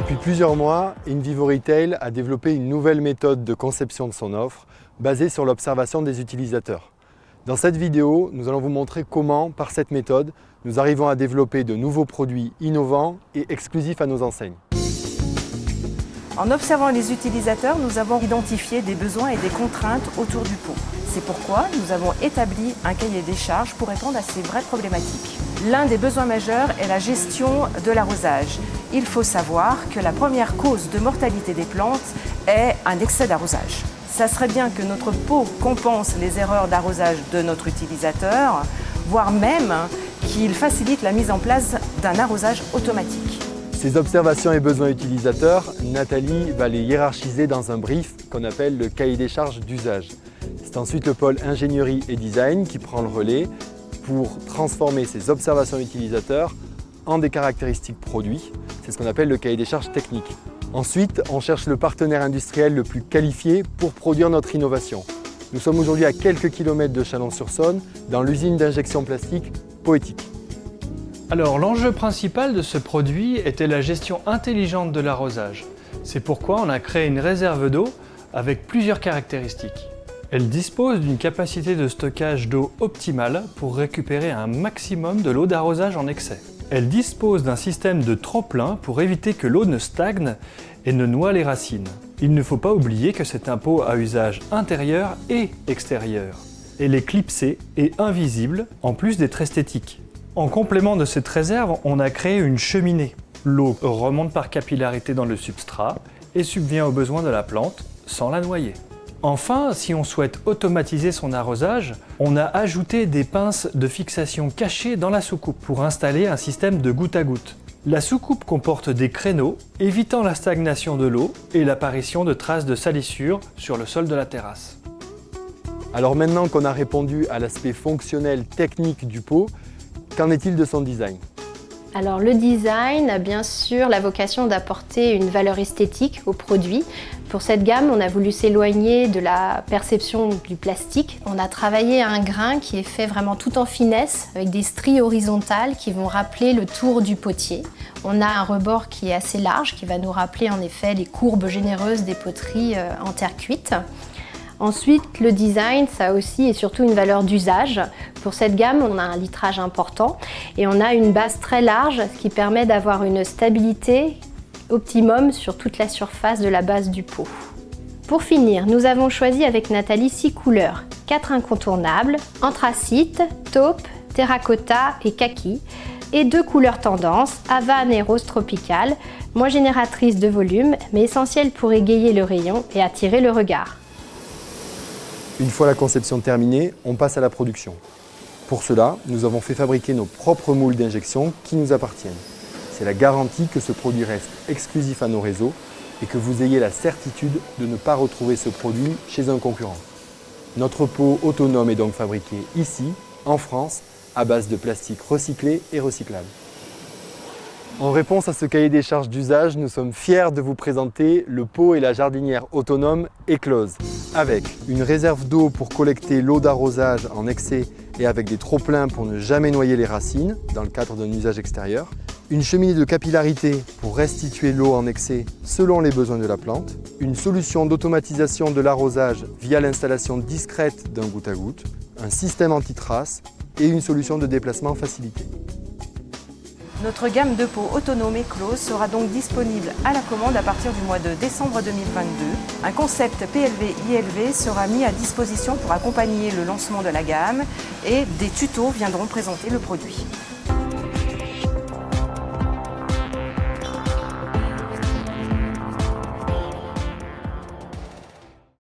Depuis plusieurs mois, InVivo Retail a développé une nouvelle méthode de conception de son offre basée sur l'observation des utilisateurs. Dans cette vidéo, nous allons vous montrer comment, par cette méthode, nous arrivons à développer de nouveaux produits innovants et exclusifs à nos enseignes. En observant les utilisateurs, nous avons identifié des besoins et des contraintes autour du pot. C'est pourquoi nous avons établi un cahier des charges pour répondre à ces vraies problématiques. L'un des besoins majeurs est la gestion de l'arrosage. Il faut savoir que la première cause de mortalité des plantes est un excès d'arrosage. Ça serait bien que notre pot compense les erreurs d'arrosage de notre utilisateur, voire même qu'il facilite la mise en place d'un arrosage automatique. Ces observations et besoins utilisateurs, Nathalie va les hiérarchiser dans un brief qu'on appelle le cahier des charges d'usage. C'est ensuite le pôle ingénierie et design qui prend le relais pour transformer ces observations utilisateurs en des caractéristiques produits. C'est ce qu'on appelle le cahier des charges techniques. Ensuite, on cherche le partenaire industriel le plus qualifié pour produire notre innovation. Nous sommes aujourd'hui à quelques kilomètres de Chalon-sur-Saône, dans l'usine d'injection plastique Poétique. Alors, l'enjeu principal de ce produit était la gestion intelligente de l'arrosage. C'est pourquoi on a créé une réserve d'eau avec plusieurs caractéristiques. Elle dispose d'une capacité de stockage d'eau optimale pour récupérer un maximum de l'eau d'arrosage en excès. Elle dispose d'un système de trop-plein pour éviter que l'eau ne stagne et ne noie les racines. Il ne faut pas oublier que c'est un pot à usage intérieur et extérieur. Elle est clipsée et invisible, en plus d'être esthétique. En complément de cette réserve, on a créé une cheminée. L'eau remonte par capillarité dans le substrat et subvient aux besoins de la plante sans la noyer. Enfin, si on souhaite automatiser son arrosage, on a ajouté des pinces de fixation cachées dans la soucoupe pour installer un système de goutte à goutte. La soucoupe comporte des créneaux, évitant la stagnation de l'eau et l'apparition de traces de salissure sur le sol de la terrasse. Alors maintenant qu'on a répondu à l'aspect fonctionnel technique du pot, qu'en est-il de son design ? Alors le design a bien sûr la vocation d'apporter une valeur esthétique au produit. Pour cette gamme, on a voulu s'éloigner de la perception du plastique. On a travaillé un grain qui est fait vraiment tout en finesse, avec des stries horizontales qui vont rappeler le tour du potier. On a un rebord qui est assez large, qui va nous rappeler en effet les courbes généreuses des poteries en terre cuite. Ensuite, le design, ça a aussi et surtout une valeur d'usage. Pour cette gamme, on a un litrage important et on a une base très large, ce qui permet d'avoir une stabilité optimum sur toute la surface de la base du pot. Pour finir, nous avons choisi avec Nathalie 6 couleurs, 4 incontournables, anthracite, taupe, terracotta et kaki, et 2 couleurs tendance, Havane et rose tropicale, moins génératrices de volume, mais essentielles pour égayer le rayon et attirer le regard. Une fois la conception terminée, on passe à la production. Pour cela, nous avons fait fabriquer nos propres moules d'injection qui nous appartiennent. C'est la garantie que ce produit reste exclusif à nos réseaux et que vous ayez la certitude de ne pas retrouver ce produit chez un concurrent. Notre pot autonome est donc fabriqué ici, en France, à base de plastique recyclé et recyclable. En réponse à ce cahier des charges d'usage, nous sommes fiers de vous présenter le pot et la jardinière autonome Eclose, avec une réserve d'eau pour collecter l'eau d'arrosage en excès et avec des trop-pleins pour ne jamais noyer les racines dans le cadre d'un usage extérieur, une cheminée de capillarité pour restituer l'eau en excès selon les besoins de la plante, une solution d'automatisation de l'arrosage via l'installation discrète d'un goutte à goutte, un système anti-traces et une solution de déplacement facilité. Notre gamme de pots autonome Eclose sera donc disponible à la commande à partir du mois de décembre 2022. Un concept PLV-ILV sera mis à disposition pour accompagner le lancement de la gamme et des tutos viendront présenter le produit.